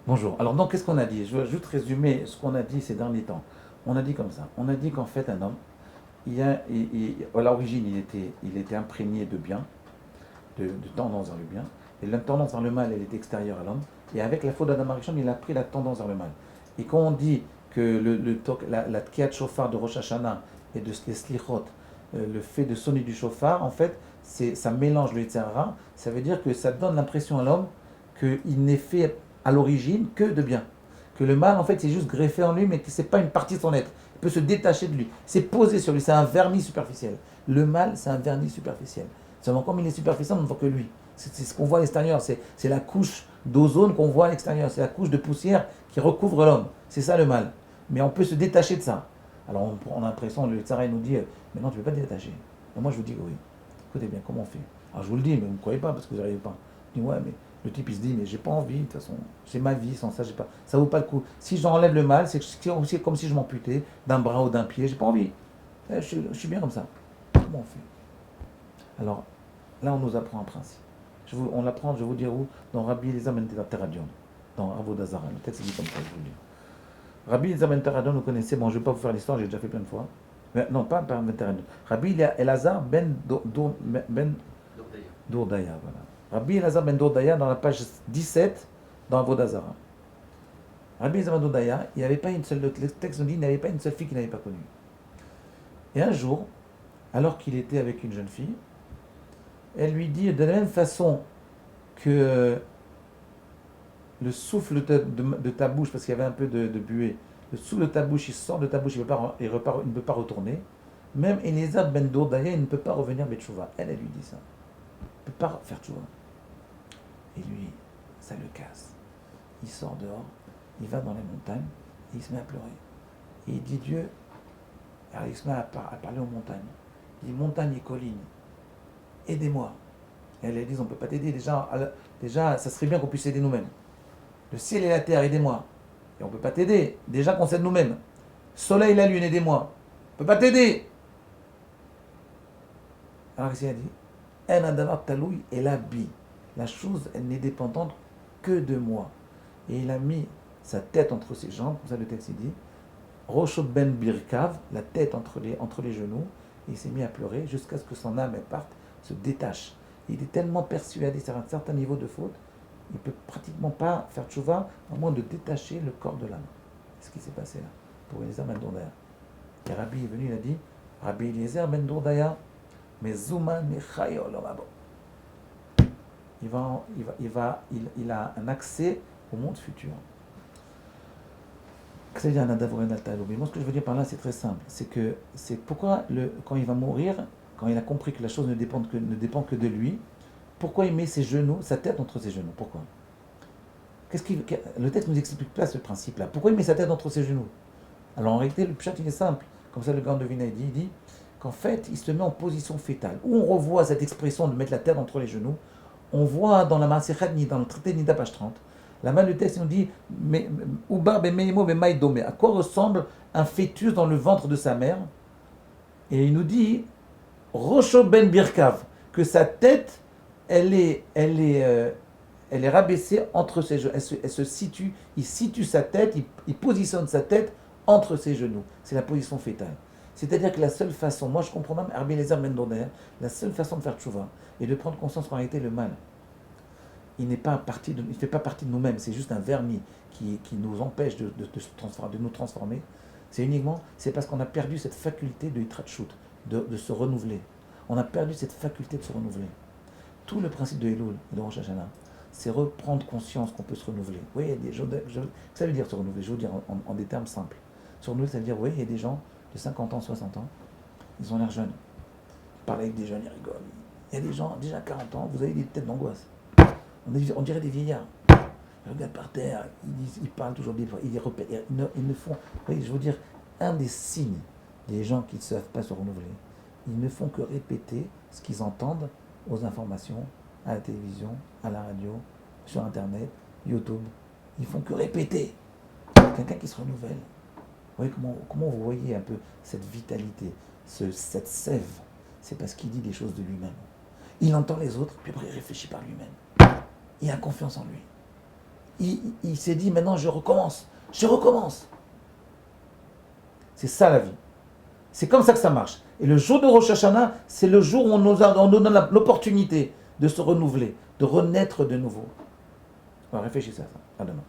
Bonjour. Alors donc, qu'est-ce qu'on a dit? Je veux juste résumer ce qu'on a dit ces derniers temps. On a dit comme ça. On a dit qu'en fait, un homme, à l'origine, il était imprégné de bien, de tendance vers le bien. Et la tendance vers le mal, elle est extérieure à l'homme. Et avec la faute d'Adam Arishon, il a pris la tendance vers le mal. Et quand on dit que la Tkiat Shofar de Rosh Hashanah et de les Slichot, le fait de sonner du chauffard, en fait, ça mélange le Yetzer Hara. Ça veut dire que ça donne l'impression à l'homme qu'il n'est fait à l'origine que de bien. Que le mal, en fait, c'est juste greffé en lui, mais que ce n'est pas une partie de son être. Il peut se détacher de lui. C'est posé sur lui. C'est un vernis superficiel. Le mal, c'est un vernis superficiel. Seulement, comme il est superficiel, on ne voit que lui. C'est ce qu'on voit à l'extérieur. C'est la couche d'ozone qu'on voit à l'extérieur. C'est la couche de poussière qui recouvre l'homme. C'est ça le mal. Mais on peut se détacher de ça. Alors, on a l'impression, le Tzara nous dit, mais non, tu ne peux pas te détacher. Et moi, je vous dis, oui. Écoutez bien, comment on fait? Alors, je vous le dis, mais vous ne me croyez pas parce que vous n'arrivez pas. Je dis, ouais, mais le type, il se dit, mais j'ai pas envie, de toute façon, c'est ma vie, sans ça, j'ai pas, ça vaut pas le coup. Si j'enlève le mal, c'est comme si je m'amputais d'un bras ou d'un pied, j'ai pas envie. Je suis bien comme ça. Comment on fait? Alors, là, on nous apprend un principe. On l'apprend, je vais vous dire où? Dans Rabbi Eliezer ben Teradion, dans Avodazara. Le texte dit comme ça, je vous le dis. Rabbi Eliezer ben Teradion, vous connaissez, bon, je ne vais pas vous faire l'histoire, j'ai déjà fait plein de fois. Mais, non, pas ben Teradion. Rabbi Elazar ben Dourdaya, voilà. Rabbi Elazar ben Dourdaya, dans la page 17, dans Avodazara. Rabbi Elazar ben Dourdaya, il n'avait pas une seule, le texte nous dit, il n'avait pas une seule fille qu'il n'avait pas connue. Et un jour, alors qu'il était avec une jeune fille, elle lui dit, de la même façon que le souffle de ta bouche, parce qu'il y avait un peu de buée, le souffle de ta bouche, il sort de ta bouche, il ne peut pas retourner. Même Eliezer ben Dourdaya, il ne peut pas revenir Betchouva. Elle lui dit ça. Il ne peut pas faire Tchouva. Et lui, ça le casse. Il sort dehors, il va dans les montagnes, et il se met à pleurer. Et il dit Dieu, alors il se met à parler aux montagnes. Il dit montagne et collines, aidez-moi. Et elles disent on ne peut pas t'aider, déjà ça serait bien qu'on puisse aider nous-mêmes. Le ciel et la terre, aidez-moi. Et on ne peut pas t'aider, déjà qu'on s'aide nous-mêmes. Soleil et la lune, aidez-moi. On ne peut pas t'aider. Alors qu'est-ce qu'il a dit En adavar taloui et la bi. La chose, elle n'est dépendante que de moi. Et il a mis sa tête entre ses jambes, comme ça le texte dit, Rocho ben birkav, la tête entre les genoux, et il s'est mis à pleurer jusqu'à ce que son âme elle parte, se détache. Et il est tellement persuadé sur un certain niveau de faute, il ne peut pratiquement pas faire tchouva, à moins de détacher le corps de l'âme. C'est ce qui s'est passé là, pour Eliezer ben Dourdaya. Et Rabbi est venu, il a dit, Rabbi Eliezer ben Dourdaya, mais Zuma Nechayo Lomabo. Il a un accès au monde futur. Ça veut dire mais moi, ce que je veux dire par là, c'est très simple. C'est pourquoi, quand il va mourir, quand il a compris que la chose ne dépend que de lui, pourquoi il met ses genoux, sa tête entre ses genoux? Pourquoi? Le texte ne nous explique pas ce principe-là. Pourquoi il met sa tête entre ses genoux? Alors en réalité, le pshat, il est simple. Comme ça, le grand devina, il dit qu'en fait, il se met en position fétale. Où on revoit cette expression de mettre la tête entre les genoux, on voit dans la Maasechet, dans le traité de Nida, page 30, la main du texte nous dit à quoi ressemble un fœtus dans le ventre de sa mère? Et il nous dit Rocho ben Birkav, que sa tête, elle est rabaissée entre ses genoux. Elle se situe, il situe sa tête, il positionne sa tête entre ses genoux. C'est la position fétale. C'est-à-dire que la seule façon, moi je comprends même Rabbi Eliezer ben Dourdaya, la seule façon de faire tchouva est de prendre conscience qu'en réalité le mal, il ne fait pas partie de nous-mêmes, c'est juste un vernis qui nous empêche de nous transformer. C'est parce qu'on a perdu cette faculté de hitratchut, de se renouveler. On a perdu cette faculté de se renouveler. Tout le principe de Elul et de Rosh Hashanah, c'est reprendre conscience qu'on peut se renouveler. Oui, il y a des gens, ça veut dire se renouveler, je vais vous dire en des termes simples. Se renouveler, ça veut dire, oui, il y a des gens de 50 ans, 60 ans, ils ont l'air jeunes. Ils parlent avec des jeunes, ils rigolent. Il y a des gens, déjà 40 ans, vous avez des têtes d'angoisse. On dirait des vieillards. Ils regardent par terre, ils parlent toujours des fois, ils répètent, ils ne font. Oui, je veux dire, un des signes des gens qui ne savent pas se renouveler, ils ne font que répéter ce qu'ils entendent aux informations, à la télévision, à la radio, sur Internet, YouTube. Ils font que répéter. Quelqu'un qui se renouvelle. Vous voyez comment vous voyez un peu cette vitalité, cette sève? C'est parce qu'il dit des choses de lui-même. Il entend les autres, puis après il réfléchit par lui-même. Il a confiance en lui. il s'est dit, maintenant je recommence. Je recommence. C'est ça la vie. C'est comme ça que ça marche. Et le jour de Rosh Hashanah, c'est le jour où on nous donne l'opportunité de se renouveler, de renaître de nouveau. Alors réfléchissez à ça. À demain.